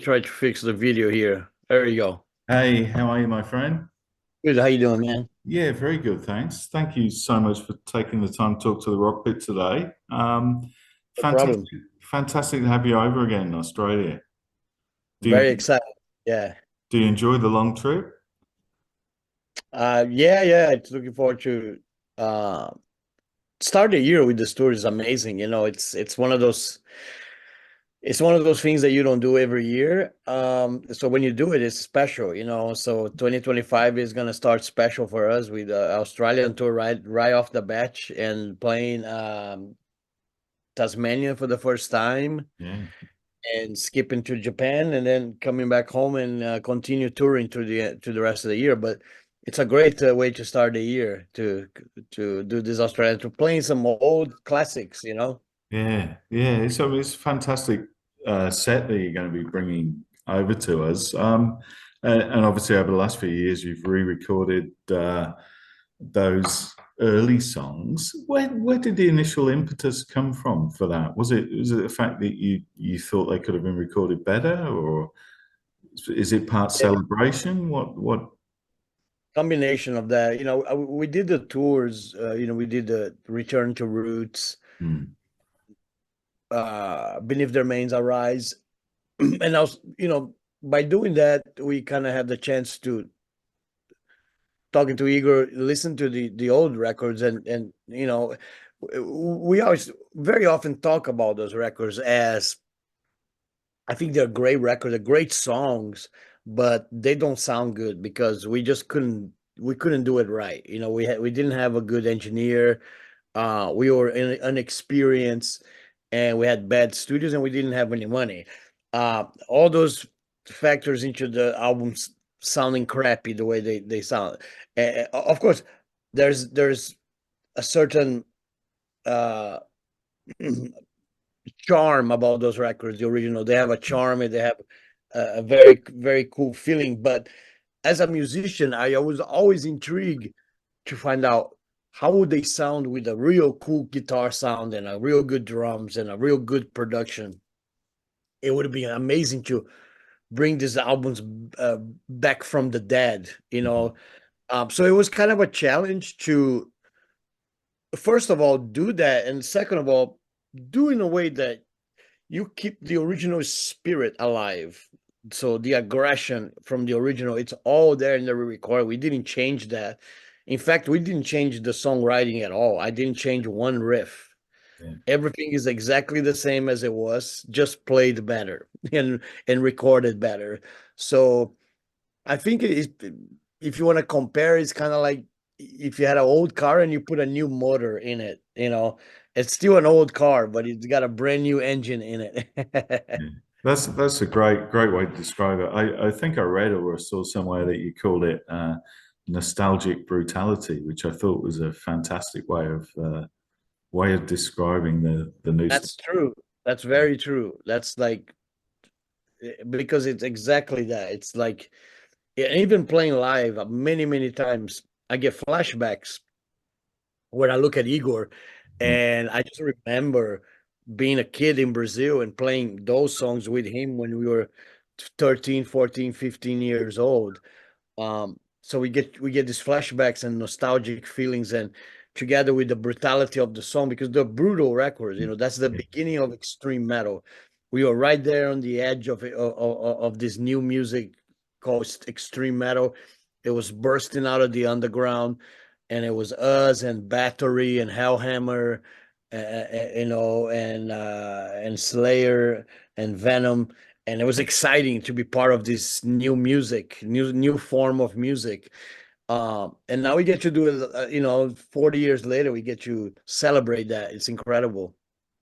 try to fix the video here. There you go. Hey, how are you, my friend? Good. How you doing, man? Yeah, very good, thanks. Thank you so much for taking the time to talk to the Rock Pit today. No problem. Fantastic to have you over again in Australia. Do you Very excited. Yeah. do you enjoy the long trip? Yeah. It's looking forward to uh start the year with this tour is amazing. It's one of those things that you don't do every year. So when you do it, it's special. So 2025 is gonna start special for us with the Australian tour right off the bat and playing Tasmania for the first time Yeah. and skipping to Japan and then coming back home and continue touring to the rest of the year. But it's a great way to start the year to do this Australian to playing some old classics. Yeah. So it's a fantastic set that you're going to be bringing over to us. And obviously, over the last few years, you've re-recorded those early songs. Where did the initial impetus come from for that? Was it the fact that you thought they could have been recorded better, or is it part Yeah, celebration? What? combination of that. We did the tours. We did the Return to Roots, Hmm. Beneath Their Mains Arise, and I was, by doing that, we kind of had the chance to talking to Igor, listen to the old records, and we always very often talk about those records as I think they're great records, they're great songs, but they don't sound good because we couldn't do it right. We didn't have a good engineer. We were inexperienced, and we had bad studios, and we didn't have any money. All those factors into the albums sounding crappy the way they sound. Of course, there's a certain uh, charm about those records. The original, they have a charm and they have a very very cool feeling. But as a musician, I was always intrigued to find out how would they sound with a real cool guitar sound and a real good drums and a real good production. It would be amazing to bring these albums uh, back from the dead. So it was kind of a challenge to, first of all, do that, and second of all, do in a way that you keep the original spirit alive. So the aggression from the original, it's all there in the record. We didn't change that. In fact, we didn't change the songwriting at all. I didn't change one riff. Yeah. Everything is exactly the same as it was, just played better and recorded better. So I think if you want to compare, it's kind of like if you had an old car and you put a new motor in it. It's still an old car, but it's got a brand new engine in it. Yeah. That's a great way to describe it. I think I read or saw somewhere that you called it nostalgic brutality, which I thought was a fantastic way of describing the new stuff. That's true. That's very true. That's like because it's exactly that. It's like even playing live many, many times, I get flashbacks when I look at Igor, and I just remember being a kid in Brazil and playing those songs with him when we were 13, 14, 15 years old. So we get these flashbacks and nostalgic feelings, and together with the brutality of the song, because they're brutal records, that's the beginning of extreme metal. We were right there on the edge of this new music called extreme metal. It was bursting out of the underground, and it was us and Battery and Hellhammer, and Slayer and Venom, and it was exciting to be part of this new music, new form of music. And now we get to do it. 40 years later, we get to celebrate that. It's incredible.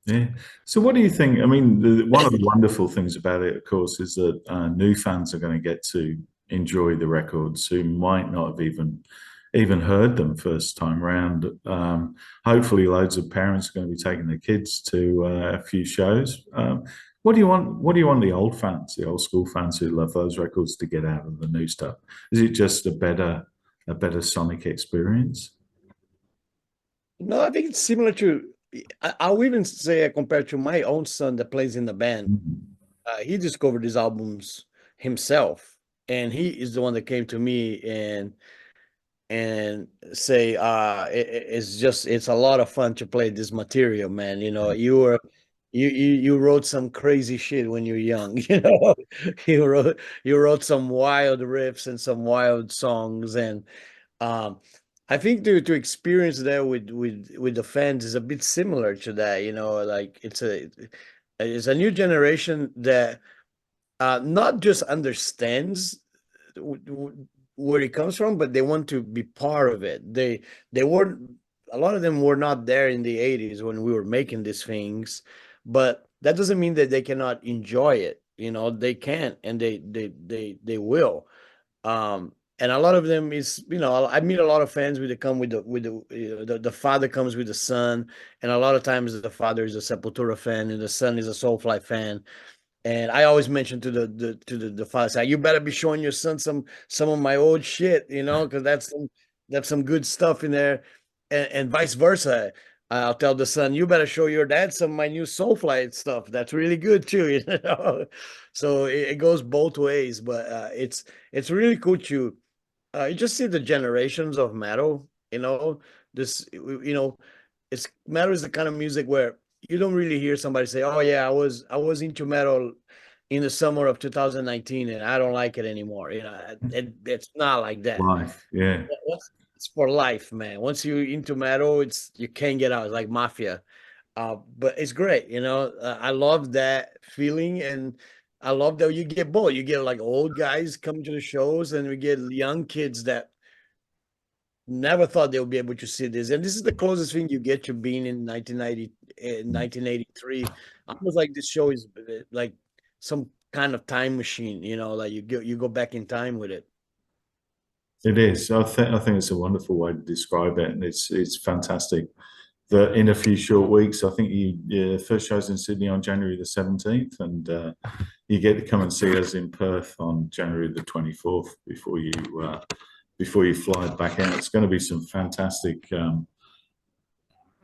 Yeah. So, what do you think? I mean, one of the wonderful things about it, of course, is that new fans are going to get to enjoy the records who might not have even heard them first time round. Hopefully, loads of parents are going to be taking their kids to a few shows. What do you want? What do you want the old fans, the old school fans who love those records, to get out of the new stuff? Is it just a better sonic experience? No, I think it's similar to. I'll even say compared to my own son that plays in the band. Mhm. he discovered these albums himself, and he is the one that came to me and say, it's a lot of fun to play this material, man. You know, you wrote some crazy shit when you're young. You know, you wrote some wild riffs and some wild songs, and um, I think to experience that with the fans is a bit similar to that. You know, like it's a new generation that not just understands where it comes from, but they want to be part of it. They weren't, a lot of them were not there in the 80s when we were making these things, but that doesn't mean that they cannot enjoy it. You know, they can, and they will. And a lot of them is, you know, I meet a lot of fans with the come with the father comes with the son, and a lot of times the father is a Sepultura fan and the son is a Soulfly fan. And I always mention to the father, say, you better be showing your son some of my old shit, you know, because that's some good stuff in there, and vice versa. I'll tell the son, you better show your dad some of my new Soulfly stuff. That's really good too, you know. So it goes both ways, but it's really cool to you just see the generations of metal, you know. This, you know, it's metal is the kind of music where you don't really hear somebody say, "Oh yeah, I was into metal in the summer of 2019 and I don't like it anymore." You know, it's not like that. Life, yeah. It's for life, man. Once you're into metal, it's you can't get out. It's like mafia. But it's great, you know. I love that feeling, and I love that you get both. You get like old guys coming to the shows, and we get young kids that never thought they would be able to see this. And this is the closest thing you get to being in 1990, 1983. Almost like this show is like some kind of time machine, you know, like you go back in time with it. It is. I think it's a wonderful way to describe it, and it's fantastic that in a few short weeks, I think your first show's in Sydney on January the 17th, and you get to come and see us in Perth on January the 24th before you fly back out. It's going to be some fantastic,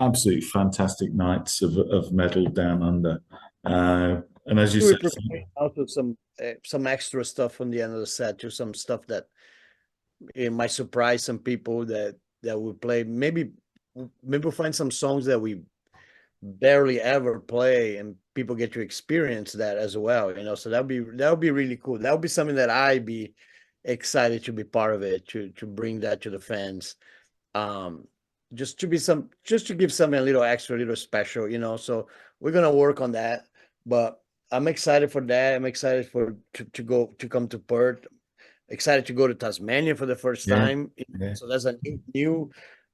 absolutely fantastic nights of metal down under. And as you We're said, preparing also some extra stuff on the end of the set, to some stuff that it might surprise some people that will play. Maybe we'll find some songs that we barely ever play, and people get to experience that as well. You know, so that would be really cool. That would be something that I'd be excited to be part of it, to bring that to the fans. Um, just to give something a little extra, a little special. You know, so we're gonna work on that. But I'm excited for that. I'm excited to come to Perth, excited to go to Tasmania for the first yeah, time. yeah. So that's a new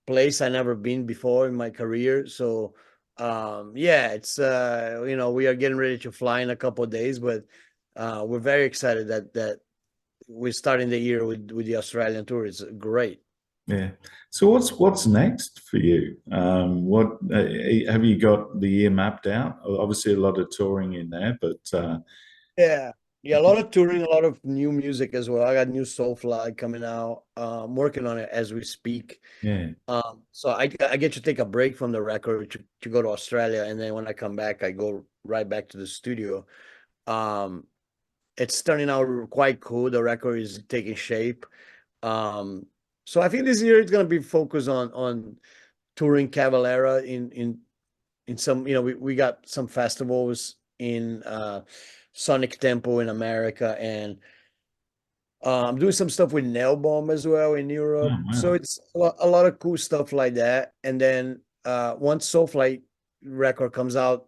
place I never been before in my career. So yeah, it's you know, we are getting ready to fly in a couple of days, but we're very excited that we're starting the year with the Australian tour. It's great. Yeah. So what's next for you? What have you got the year mapped out? Obviously, a lot of touring in there, but Yeah. Yeah, a lot of touring, a lot of new music as well. I got new Soulfly coming out. I'm working on it as we speak. yeah, So I get to take a break from the record to go to Australia, and then when I come back, I go right back to the studio. Um, it's turning out quite cool. The record is taking shape. Um, so I think this year it's gonna be focused on touring Cavalera in some, you know, we got some festivals in Sonic Tempo in America, and I'm doing some stuff with Nailbomb as well in oh, Europe. So wow, it's a lot of cool stuff like that. And then once Soulfly record comes out,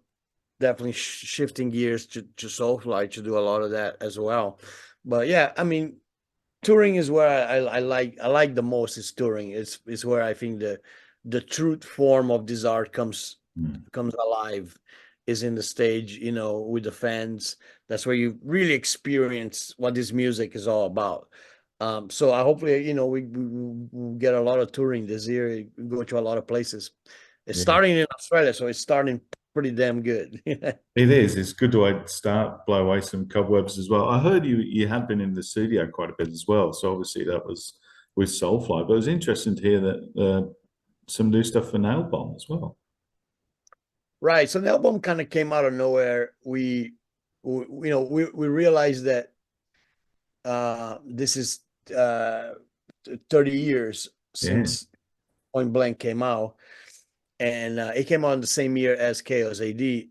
definitely shifting gears to Soulfly to do a lot of that as well. But yeah, I mean, touring is where I like the most is touring. It's where I think the truth form of this art mm, comes alive, is in the stage, you know, with the fans. That's where you really experience what this music is all about. So I hopefully, you know, we get a lot of touring this year, go to a lot of places. It's yeah. starting in Australia, so it's starting pretty damn good. It is. It's good to start blow away some cobwebs as well. I heard you had been in the studio quite a bit as well, so obviously that was with Soulfly. But it was interesting to hear that some new stuff for Nailbomb as well. Right. So the album kind of came out of nowhere. we realized that this is uh 30 years Yeah, since Point Blank came out, and it came out in the same year as Chaos AD.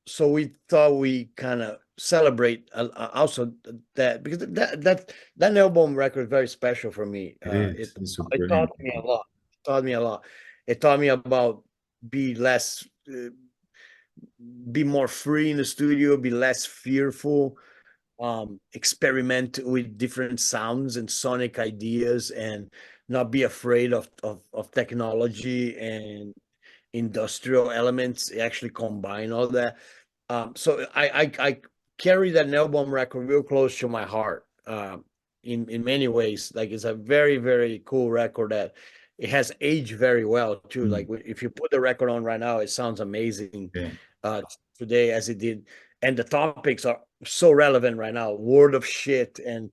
So we thought we kind of celebrate also that, because that album record is very special for me. it is. It's a It taught brilliant me a record. lot. It taught me a lot. It taught me about be less, be more free in the studio, be less fearful, experiment with different sounds and sonic ideas, and not be afraid of technology and industrial elements. Actually combine all that. So I carry that album record real close to my heart, in many ways. Like, it's a very, very cool record that it has aged very well too. Like, Mm, if you put the record on right now, it sounds amazing yeah, uh, today as it did, and the topics are so relevant right now. Word of shit, and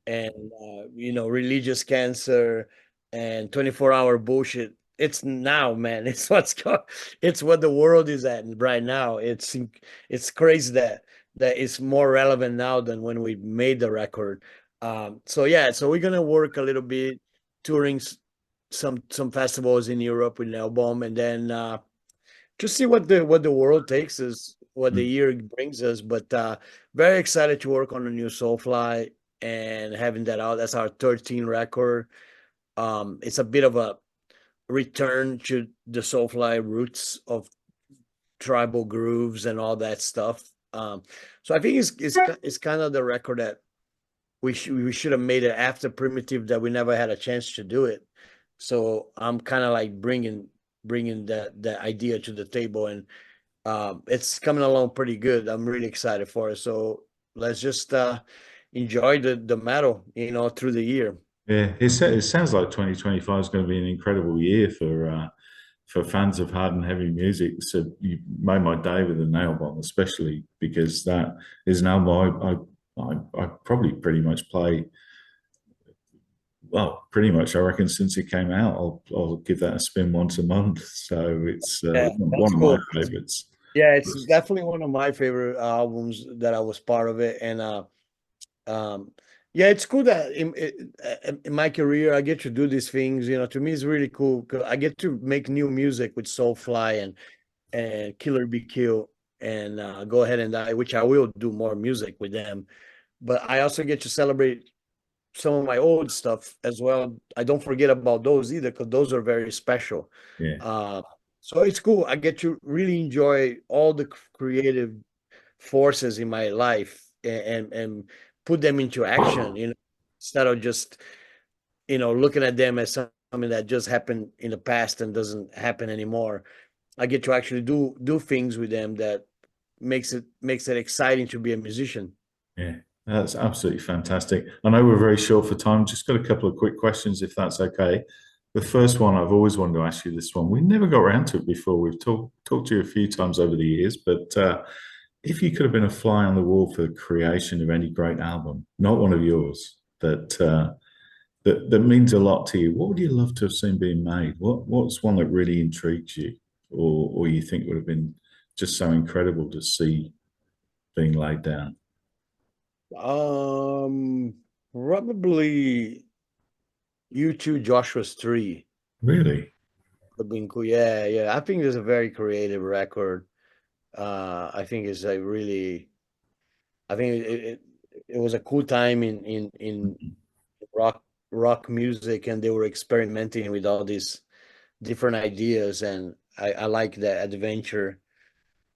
religious cancer, and 24-hour bullshit. It's now, man. It's what the world is at right now. It's crazy that it's more relevant now than when we made the record. So yeah, so we're gonna work a little bit, touring some festivals in Europe with Nailbomb, and then just see what the world takes us, what the mm, year brings us. But very excited to work on a new Soulfly and having that out. That's our 13 record. It's a bit of a return to the Soulfly roots of tribal grooves and all that stuff. So I think it's kind of the record that we should have made it after Primitive, that we never had a chance to do it. So I'm kind of like bringing that idea to the table, and it's coming along pretty good. I'm really excited for it. So let's just enjoy the metal, through the year. yeah. It sounds like 2025 is going to be an incredible year for fans of hard and heavy music. So you made my day with the nail bomb, especially because that is an album I probably pretty much play. Well, pretty much, I reckon since it came out, I'll give that a spin once a month. So it's Yeah, one that's of my cool. favorites. Yeah, it's definitely one of my favorite albums that I was part of it, and um, yeah, it's cool that in my career I get to do these things. To me, it's really cool 'cause I get to make new music with Soulfly and Killer Be Kill, and Go Ahead and Die, which I will do more music with them. But I also get to celebrate some of my old stuff as well. I don't forget about those either, because those are very special. Yeah, Uh, so it's cool. I get to really enjoy all the creative forces in my life, and put them into action, instead of just, looking at them as something that just happened in the past and doesn't happen anymore. I get to actually do things with them that makes it exciting to be a musician. yeah, that's absolutely fantastic. I know we're very short for time. Just got a couple of quick questions, if that's okay. The first one, I've always wanted to ask you this one. We never got around to it before. We've talked to you a few times over the years, but if you could have been a fly on the wall for the creation of any great album, not one of yours, that means a lot to you, what would you love to have seen being made? What's one that really intrigues you, or you think would have been just so incredible to see being laid down? Um, Probably U2 Joshua's 3 Really? would have been cool. Yeah, yeah. I think it's a very creative record. I think it's a really, I think it was a cool time in rock rock music, and they were experimenting with all these different ideas, and I like that adventure.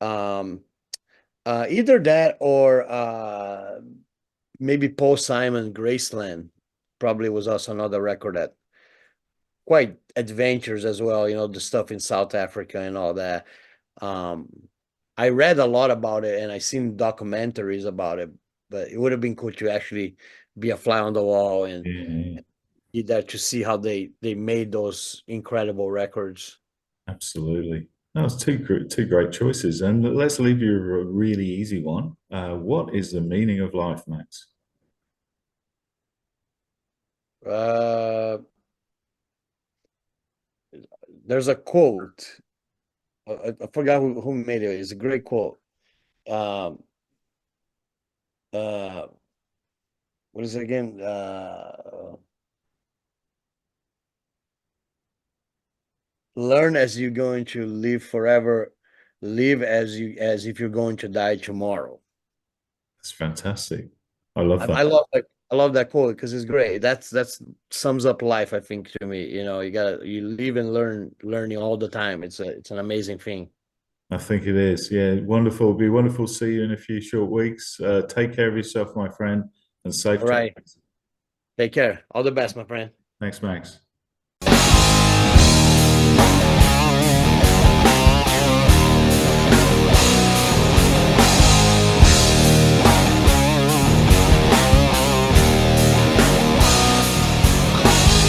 Um, Either that or maybe Paul Simon Graceland probably was also another record that quite adventures as well. The stuff in South Africa and all that. Um, I read a lot about it and I seen documentaries about it, but it would have been cool to actually be a fly on the wall and Yeah, be there to see how they made those incredible records. absolutely. That was two great choices. And let's leave you a really easy one. What is the meaning of life, Max? Uh, there's a quote. I forgot who made it. It's a great quote. Um, uh what is it again? Learn as you're going to live forever, live as if you're going to die tomorrow. That's fantastic. I love that. I love that quote because it's great. That's sums up life, I think, to me. You live and learning all the time. It's an amazing thing. I think it is. Yeah, wonderful. It'll be wonderful to see you in a few short weeks. Take care of yourself, my friend, and safe All right. travels. Take care. All the best, my friend. Thanks, Max.